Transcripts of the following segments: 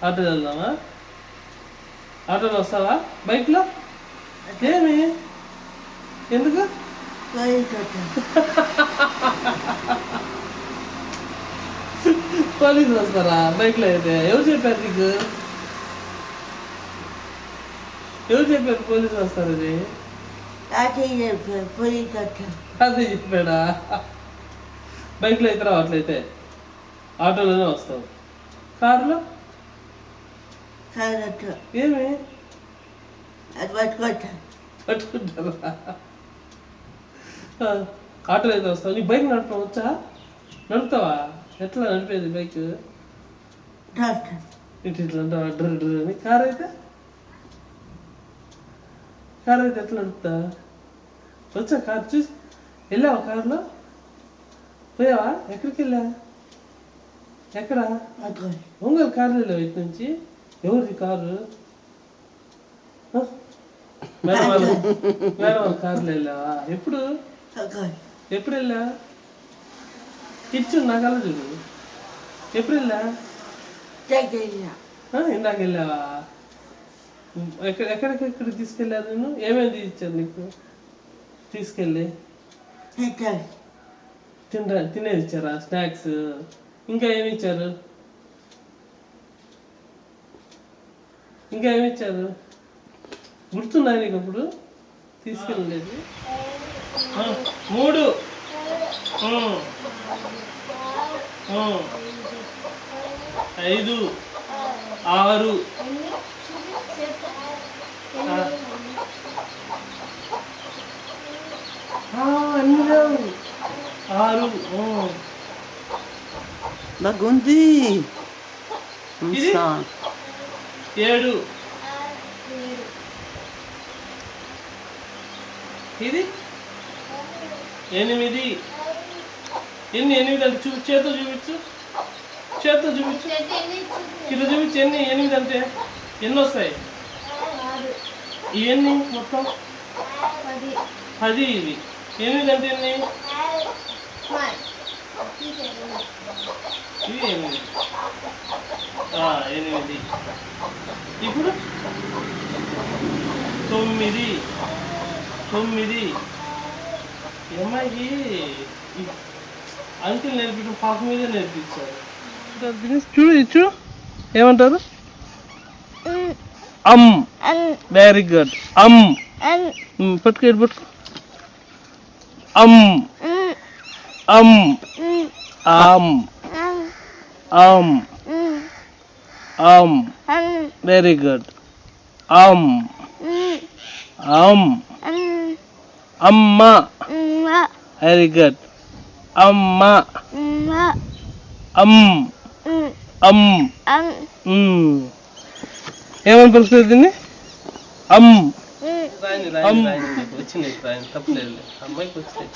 ఆటోలో వెళ్దామా? ఆటోలో వస్తావా? బైక్లో ఏమి? ఎందుకు? పోలీసులు వస్తారా బైక్లో అయితే? ఎవరు చెప్పారు నీకు? ఎవరు చెప్పారు పోలీసులు వస్తారని? అదే చెప్పాడా? బైక్లో అయితే రావట్లయితే ఆటోలోనే వస్తావు. కారులో ఏమి పట్టుకుంటారా? ఆటోలో అయితే వస్తావు. నీ బైక్ నడపడం వచ్చా? నడుపుతావా? ఎట్లా నడిపేది బైక్? ఇట్లా అంటావా? డ్ర డ్ర అని. కారు అయితే ఎట్లా నడుపుతా? వచ్చా కారు చూసి వెళ్ళావా? కారులో పోయావా? ఎక్కడికి వెళ్ళా? ఎక్కడ? ఒంగోలు కారులో వెళ్ళావు ఇటు నుంచి? ఎవరిది కారు? మేడం వాళ్ళ కారులో వెళ్ళావా? ఎప్పుడు వెళ్ళా? ఇచ్చు నాకల్లా చూడు. ఎప్పుడు వెళ్ళా? ఇందాక వెళ్ళావా? ఎక్కడికి తీసుకెళ్ళారు నేను? ఏమేమి ఇచ్చారు నీకు తీసుకెళ్ళి? తినేది ఇచ్చారా? స్నాక్స్? ఇంకా ఏమి ఇచ్చారు? గుర్తున్నాయి నీకు అప్పుడు తీసుకెళ్ళలేదు? 3 5 6 అన్ని లేవు. 6 Bagundi. ఇది 7 ఇది 8 ఎన్ని 8 అంటే చేతితో చూపించు ఇట్లా చూపించు. ఎన్ని 8 అంటే ఎన్ని వస్తాయి? ఇవన్నీ మొత్తం 10. ఇది 8 అంటే ఎన్ని? ఇది 8. ఇప్పుడు 9. ఈ అమ్మాయికి అంకిల్ నేర్పించడం పాప మీదే నేర్పించారు. చూడు ఏమంటారు? Very good. పట్టుకో వెరీ గుడ్. అమ్మ వెరీ గుడ్. అమ్మ ఏమని పలుకుతుంది దీన్ని? వచ్చినాయి రాయని తప్పలేదు. అమ్మాయికి వచ్చినాయి.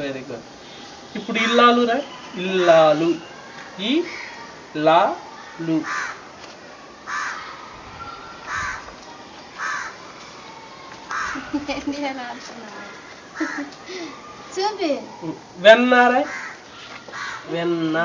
Very good. ఇప్పుడు ఇల్లాలు రా. ఇల్లాలు ఈ లాలు. వెన్నారా? వెన్న